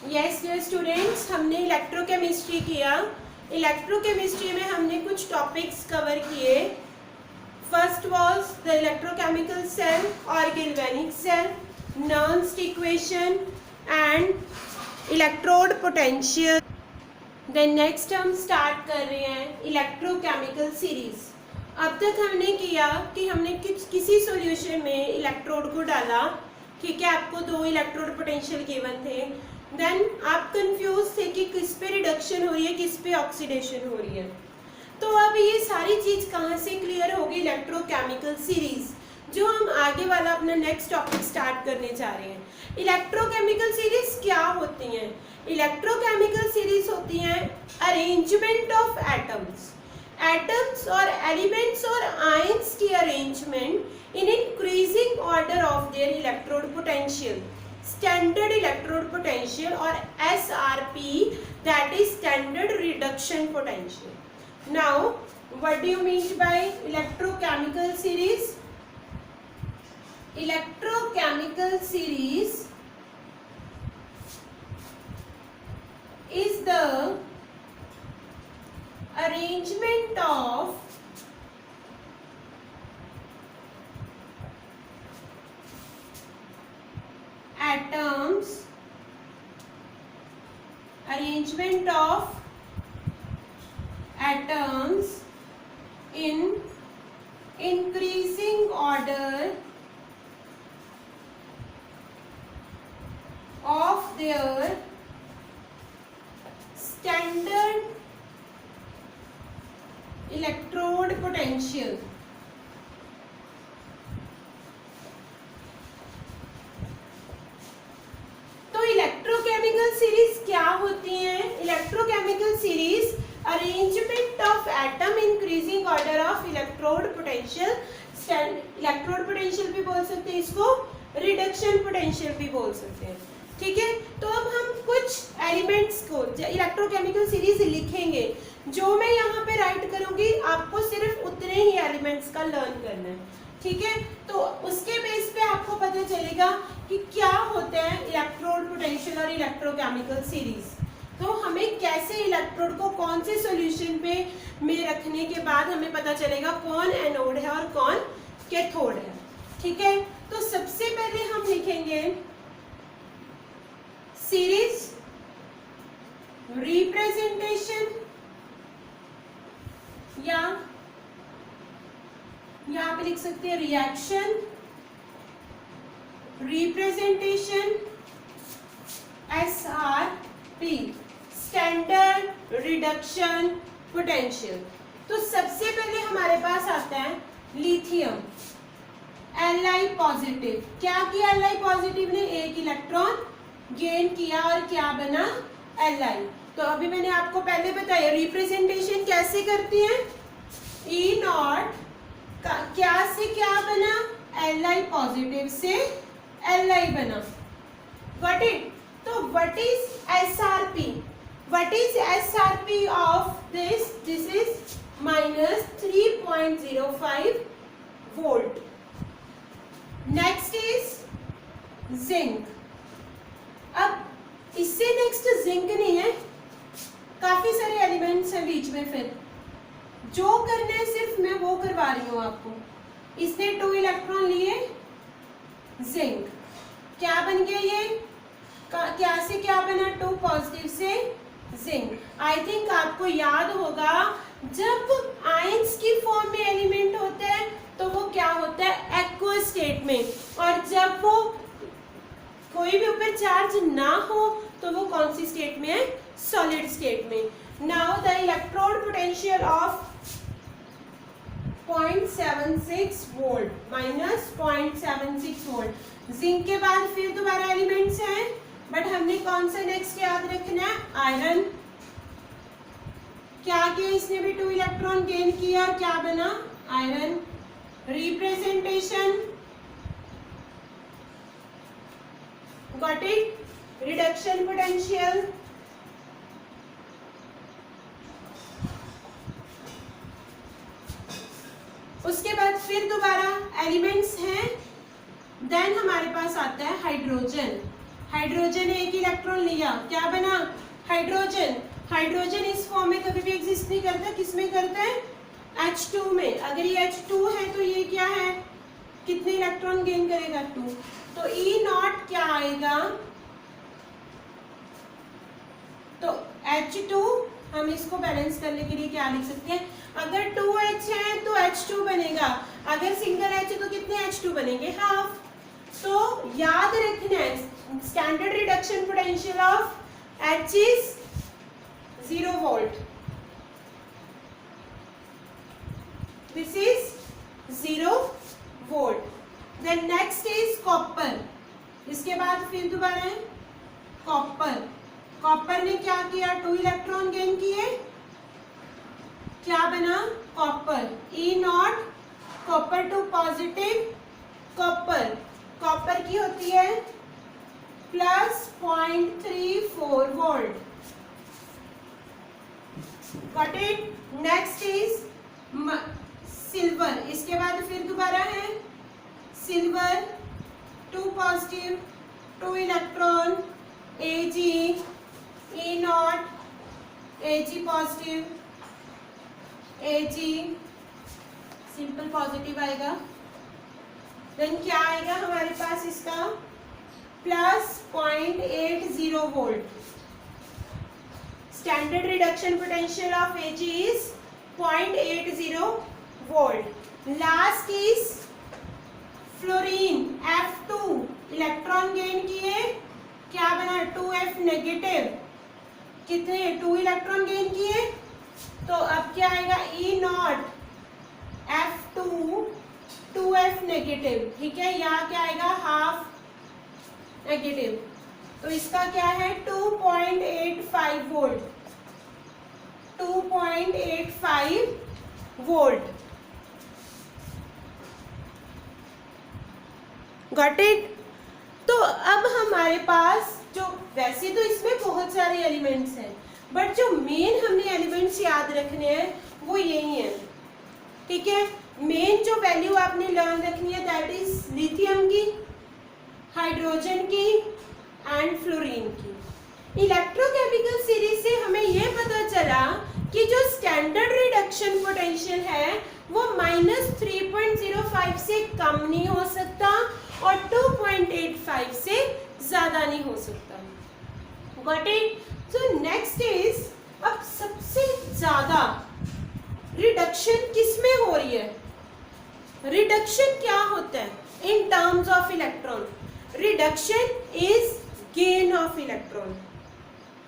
Yes dear students, हमने electrochemistry किया। Electrochemistry में हमने कुछ टॉपिक्स कवर किए। First was the electrochemical cell और galvanic cell, Nernst equation and electrode potential. Then next हम स्टार्ट कर रहे हैं इलेक्ट्रोकेमिकल सीरीज। अब तक हमने किया कि हमने किसी सॉल्यूशन में इलेक्ट्रोड को डाला, ठीक है, आपको दो इलेक्ट्रोड पोटेंशियल गिवन थे। देन आप कंफ्यूज थे कि किस पे रिडक्शन हो रही है, किस पे ऑक्सीडेशन हो रही है। तो अब ये सारी चीज कहाँ से क्लियर होगी? इलेक्ट्रोकेमिकल सीरीज, जो हम आगे वाला अपना नेक्स्ट टॉपिक स्टार्ट करने जा रहे हैं। इलेक्ट्रोकेमिकल सीरीज क्या होती हैं? इलेक्ट्रोकेमिकल सीरीज होती हैं अरेंजमेंट ऑफ एटम्स और एलिमेंट्स और आयंस की arrangement in increasing order of their electrode potential, standard electrode potential, और SRP, that is standard reduction potential. Now what do you mean by electrochemical series? Electrochemical series is the arrangement of atoms in increasing order of their standard electrode potential. तो electrochemical series क्या होती हैं? Electrochemical series arrangement of atom increasing order of electrode potential. Electrode potential भी बोल सकते हैं इसको, reduction potential भी बोल सकते हैं, ठीक है। तो अब हम कुछ एलिमेंट्स को इलेक्ट्रोकेमिकल सीरीज लिखेंगे। जो मैं यहाँ पे राइट करूंगी, आपको सिर्फ उतने ही एलिमेंट्स का लर्न करना है, ठीक है। तो उसके बेस पे आपको पता चलेगा कि क्या होता है इलेक्ट्रोड पोटेंशियल और इलेक्ट्रोकेमिकल सीरीज। तो हमें कैसे इलेक्ट्रोड को कौन से सॉल्यूशन पे में रखने के बाद हमें पता चलेगा कौन एनोड है और कौन कैथोड है, ठीक है। तो सबसे पहले हम लिखेंगे सीरीज रिप्रेजेंटेशन, या यहाँ पे लिख सकते हैं reaction representation, SRP, standard reduction potential. तो सबसे पहले हमारे पास आता है लिथियम, Li पॉजिटिव। क्या किया Li पॉजिटिव ने? एक इलेक्ट्रॉन गेन किया और क्या बना? Li। तो अभी मैंने आपको पहले बताया रिप्रेजेंटेशन कैसे करती है। E0 क्या से क्या बना? Li पॉजिटिव से Li बना। Got it? तो what is SRP? What is SRP of this? This is minus 3.05 volt. Next is zinc. अब इससे नेक्स्ट जिंक नहीं है, काफी सारे एलिमेंट्स हैं बीच में। फिर जो करना है सिर्फ मैं वो करवा रही हूँ आपको। इसने 2 इलेक्ट्रॉन लिए, जिंक क्या बन गया? ये क्या से क्या बना? 2 पॉजिटिव से जिंक। आई थिंक आपको याद होगा जब आयंस की फॉर्म में एलिमेंट होता है तो वो क्या होता है? एक्वस स्टेट में, और जब वो कोई भी ऊपर चार्ज ना हो तो वो कौन सी स्टेट में है? सॉलिड स्टेट में। Now the electrode potential of 0.76 volt minus 0.76 volt. Zinc के बाद फिर दोबारा एलिमेंट्स हैं, बट हमने कौन सा नेक्स्ट याद रखना है? आयरन। क्या किया इसने भी? 2 इलेक्ट्रॉन गेन किया और क्या बना? Iron. Representation, got it? Reduction potential. उसके बाद फिर दोबारा एलिमेंट्स हैं। देन हमारे पास आता है हाइड्रोजन। हाइड्रोजन ने एक इलेक्ट्रॉन लिया, क्या बना? हाइड्रोजन। हाइड्रोजन इस फॉर्म में कभी भी एग्जिस्ट नहीं करता, किस में करता है? H2 में। अगर ये H2 है तो ये क्या है? कितने इलेक्ट्रॉन गेन करेगा? 2। तो E0 क्या आएगा? तो H2, हम इसको बैलेंस करने के लिए क्या लिख सकते हैं? अगर 2H है तो H2 बनेगा, अगर सिंगल H है तो कितने H2 बनेंगे? हाफ। तो याद रखना है, standard reduction potential of H is 0 volt. This is 0 volt. Then next is copper. इसके बाद फिर दोबारा है कॉपर। कॉपर ने क्या किया? 2 इलेक्ट्रॉन गेन किए, क्या बना? Copper. E0, copper two positive copper. Copper की होती है plus 0.34 volt. Got it? Next is silver. इसके बाद फिर दोबारा है silver, 2 positive 2 electron, Ag, E0, Ag positive, Ag simple positive आएगा। देन क्या आएगा हमारे पास इसका? Plus 0.80 volt. Standard reduction potential of Ag is 0.80 volt. Last is fluorine, F2, electron gain किए, क्या बना? 2F negative. कितने? 2 इलेक्ट्रॉन गेन किए, तो अब क्या आएगा? E0, F2, 2F negative. ठीक है, यहाँ क्या आएगा? Half negative. तो इसका क्या है? 2.85 वोल्ट। 2.85 वोल्ट। Got it? तो अब हमारे पास जो, वैसे तो इसमें बहुत सारे एलिमेंट्स हैं, बट जो मेन हमने एलिमेंट्स याद रखने हैं वो यही है। ठीक है, मेन जो वैल्यू आपने लर्न रखनी है दैट इज लिथियम की, हाइड्रोजन की एंड फ्लोरीन की। इलेक्ट्रोकेमिकल सीरीज से हमें यह पता चला कि जो स्टैंडर्ड रिडक्शन पोटेंशियल है वो -3.05 से कम नहीं हो सकता और 2.85 से ज्यादा नहीं हो सकता। Got it? So next is, अब सबसे ज्यादा रिडक्शन किसमें हो रही है? रिडक्शन क्या होता है in terms of electron? Reduction is gain of electron.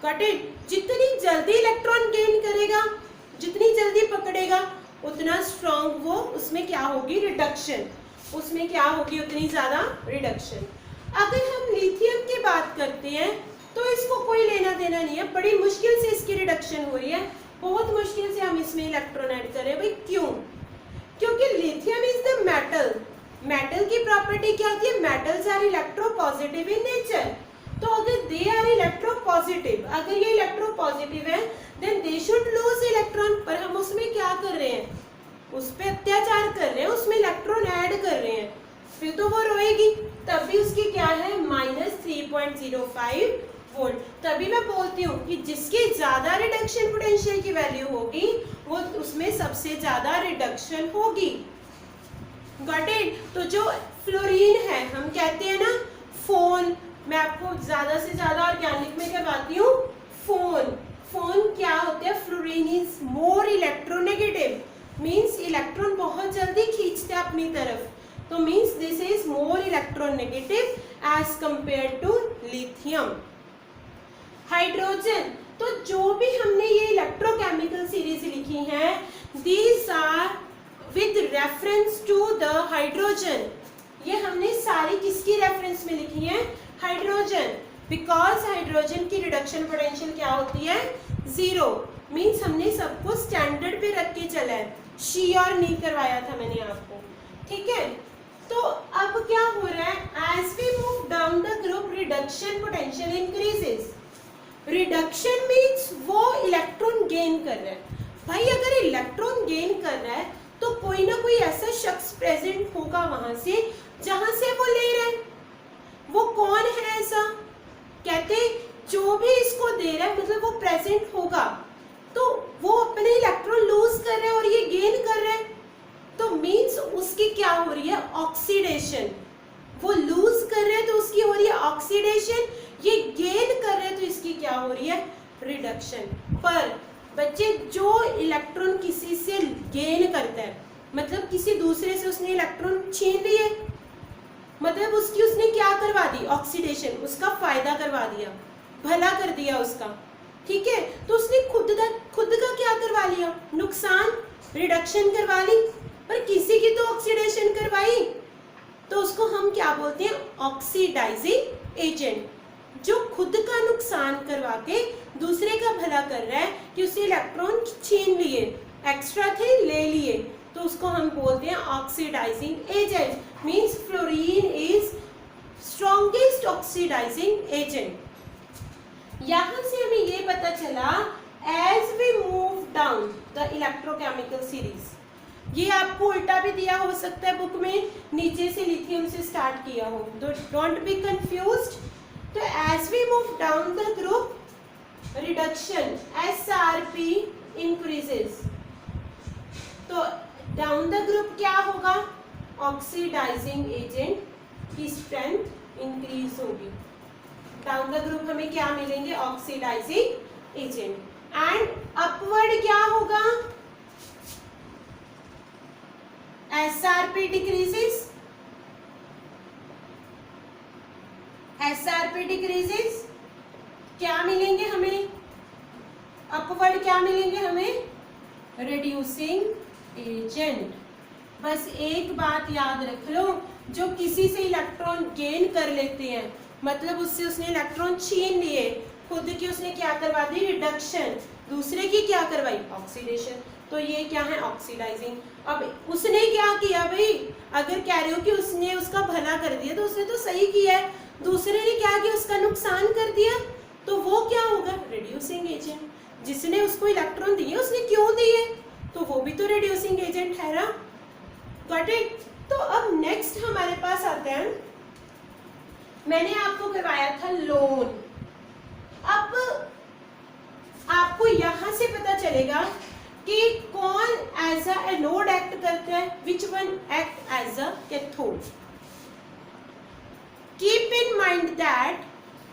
Got it? जितनी जल्दी इलेक्ट्रॉन गेन करेगा, जितनी जल्दी पकड़ेगा, उतना स्ट्रॉन्ग वो, उसमें क्या होगी? रिडक्शन। उसमें क्या होगी? उतनी ज्यादा रिडक्शन। अगर हम लिथियम की बात करते हैं तो इसको कोई लेना देना नहीं है, बड़ी मुश्किल से इसकी रिडक्शन हो रही है, बहुत मुश्किल से हम इसमें इलेक्ट्रॉन ऐड कर रहे हैं। भाई क्यों? क्योंकि lithium is the metal. Metal की प्रॉपर्टी क्या होती है? Metals are electropositive in nature. तो अगर दे आर इलेक्ट्रोपॉजिटिव, अगर ये इलेक्ट्रोपॉजिटिव है, then they should lose electron. पर हम उसमें क्या कर रहे हैं? उस पर अत्याचार कर रहे हैं, उसमें इलेक्ट्रॉन ऐड कर रहे हैं, फिर तो वो रोएगी। तब भी उसकी क्या है? -3.05 वोल्ट। तभी मैं बोलती हूँ कि जिसकी ज्यादा रिडक्शन पोटेंशियल की वैल्यू होगी वो उसमें सबसे ज्यादा रिडक्शन होगी। Got it? तो जो फ्लोरीन है, हम कहते हैं ना फोन, मैं आपको ज्यादा से ज्यादा ऑर्गेनिक में करवाती हूँ फोन। फोन क्या होते हैं? Fluorine is more electronegative, means electron बहुत जल्दी खींचते हैं अपनी तरफ, तो means this is more electronegative as compared to lithium. Hydrogen, तो जो भी हमने ये इलेक्ट्रोकेमिकल सीरीज लिखी है, these are with reference to the hydrogen. ये हमने सारी किसकी रेफरेंस में लिखी है? हाइड्रोजन। बिकॉज हाइड्रोजन की रिडक्शन पोटेंशियल क्या होती है? 0। मीन्स हमने सबको स्टैंडर्ड पे रख के चला है, श्योर नहीं करवाया था मैंने आपको। ठीक है, तो अब क्या हो रहा है? As we move down the group, reduction potential increases. Reduction means वो इलेक्ट्रॉन गेन कर रहा है। भाई अगर इलेक्ट्रॉन गेन कर रहा है तो कोई ना कोई ऐसा शख्स प्रेजेंट होगा वहां से जहां से वो ले रहा है। वो कौन है ऐसा? रहते जो भी इसको दे रहा है मतलब वो प्रेजेंट होगा, तो वो अपने इलेक्ट्रॉन लूज कर रहा है और ये गेन कर रहा है, तो मीन्स उसकी क्या हो रही है, ऑक्सीडेशन। वो लूज कर रहे हैं तो उसकी हो रही है ऑक्सीडेशन, ये गेन कर रहे हैं तो इसकी क्या हो रही है, रिडक्शन। पर बच्चे जो इलेक्ट्रॉन किसी से गेन करता है मतलब किसी दूसरे से उसने इलेक्ट्रॉन छीन लिए, मतलब उसकी उसने क्या करवा दी, ऑक्सीडेशन, उसका फायदा करवा दिया, भला कर दिया उसका, ठीक है। तो उसने खुद का क्या करवा लिया, नुकसान, रिडक्शन करवा ली, पर किसी की तो ऑक्सीडेशन करवाई, तो उसको हम क्या बोलते हैं, ऑक्सीडाइजिंग एजेंट। जो खुद का नुकसान करवा के दूसरे का भला कर रहा है कि उससे इलेक्ट्रॉन छीन लिए, एक्स्ट्रा थे ले लिए, तो उसको हम बोलते हैं oxidising agent. Means fluorine is strongest oxidising agent. यहां से हमें ये पता चला as we move down the electrochemical series, ये आपको उल्टा भी दिया हो सकता है बुक में, नीचे से लिथियम से स्टार्ट किया हो, तो डोंट बी कंफ्यूज्ड। तो as we move down the group reduction SRP increases, तो डाउन द ग्रुप क्या होगा, ऑक्सीडाइजिंग एजेंट की स्ट्रेंथ इंक्रीज होगी। डाउन द ग्रुप हमें क्या मिलेंगे, ऑक्सीडाइजिंग एजेंट। एंड अपवर्ड क्या होगा, SRP डिक्रीजेस, SRP डिक्रीजेस, क्या मिलेंगे हमें, अपवर्ड क्या मिलेंगे हमें, रिड्यूसिंग एजेंट। बस एक बात याद रख लो, जो किसी से इलेक्ट्रॉन गेन कर लेते हैं मतलब उससे उसने इलेक्ट्रॉन छीन लिए, खुद की उसने क्या करवा दी, रिडक्शन, दूसरे की क्या करवाई, ऑक्सीडेशन, तो ये क्या है, ऑक्सीडाइजिंग। अब उसने क्या किया भाई, अगर कह रहे हो कि उसने उसका भला कर दिया तो उसने तो सही किया है, दूसरे ने क्या किया, उसका नुकसान कर दिया, तो वो क्या होगा, रिड्यूसिंग एजेंट। जिसने उसको इलेक्ट्रॉन दिए उसने क्यों दिए, तो वो भी तो रिड्यूसिंग एजेंट है ना, गॉट इट। तो अब नेक्स्ट हमारे पास आता है, मैंने आपको करवाया था लोन। अब आपको यहां से पता चलेगा कि कौन एज अ एनोड एक्ट करता है, which one act as a cathode. Keep in mind that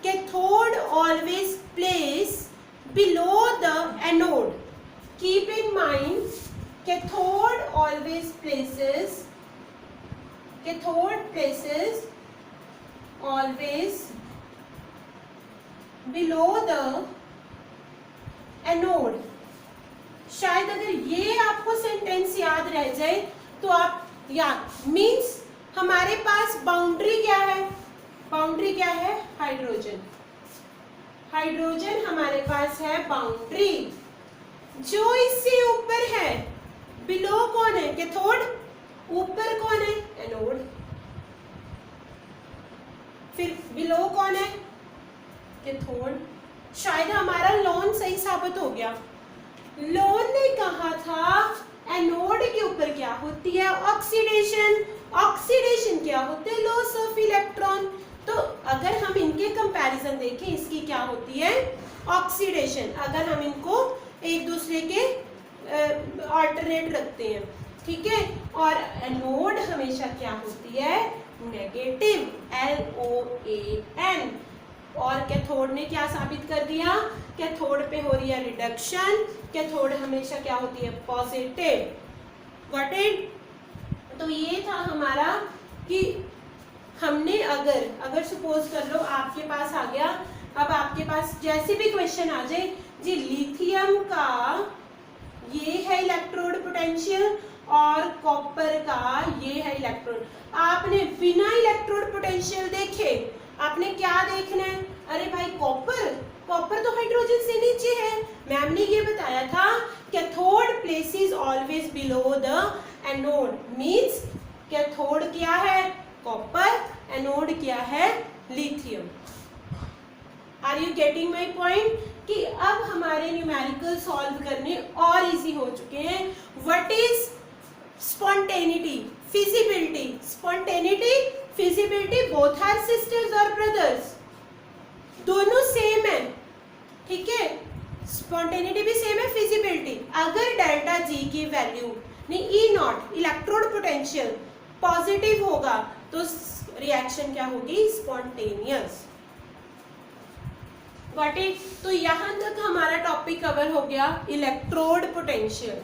cathode always place below the anode. Keep in mind cathode always places always below the anode. शायद अगर ये आपको सेंटेंस याद रह जाए तो आप याद, मीन्स हमारे पास बाउंड्री क्या है, बाउंड्री क्या है, हाइड्रोजन, हाइड्रोजन हमारे पास है बाउंड्री। जो इससे ऊपर है, बिलो कौन है, कैथोड, ऊपर कौन है, एनोड, फिर बिलो कौन है, कैथोड। शायद हमारा लोन सही साबित हो गया। लोन ने कहा था एनोड के ऊपर क्या होती है, ऑक्सीडेशन, ऑक्सीडेशन क्या होते हैं, लॉस ऑफ इलेक्ट्रॉन। तो अगर हम इनके कंपैरिजन देखें, इसकी क्या होती है, ऑक्सीडेशन, अगर हम इनको एक दूसरे के अल्टरनेट रखते हैं, ठीक है। और एनोड हमेशा क्या होती है, नेगेटिव, LOAN। और कैथोड ने क्या साबित कर दिया, कैथोड पे हो रही है रिडक्शन, कैथोड हमेशा क्या होती है, पॉजिटिव, गॉट इट। तो ये था हमारा कि हमने अगर सपोज कर लो आपके पास आ गया, अब आपके पास जैसे भी क्वेश्चन आ जाए जी, लिथियम का ये है इलेक्ट्रोड पोटेंशियल और कॉपर का ये है इलेक्ट्रोड, आपने बिना इलेक्ट्रोड पोटेंशियल देखे आपने क्या देखना है, अरे भाई कॉपर, कॉपर तो हाइड्रोजन से नीचे है। मैम ने ये बताया था cathode places always below the anode, means cathode क्या है, कॉपर, एनोड क्या है, lithium. Are you getting my point, कि अब हमारे न्यूमेरिकल सॉल्व करने और इजी हो चुके हैं। What is spontaneity, feasibility, spontaneity, feasibility, both are sisters और ब्रदर्स, दोनों ठीक है, स्पॉन्टेनिटी भी सेम है, फिजिबिलिटी। अगर डेल्टा जी की वैल्यू नहीं ई नॉट इलेक्ट्रोड पोटेंशियल पॉजिटिव होगा तो रिएक्शन क्या होगी, स्पॉन्टेनियस। Got it. तो यहां तक हमारा टॉपिक कवर हो गया इलेक्ट्रोड पोटेंशियल।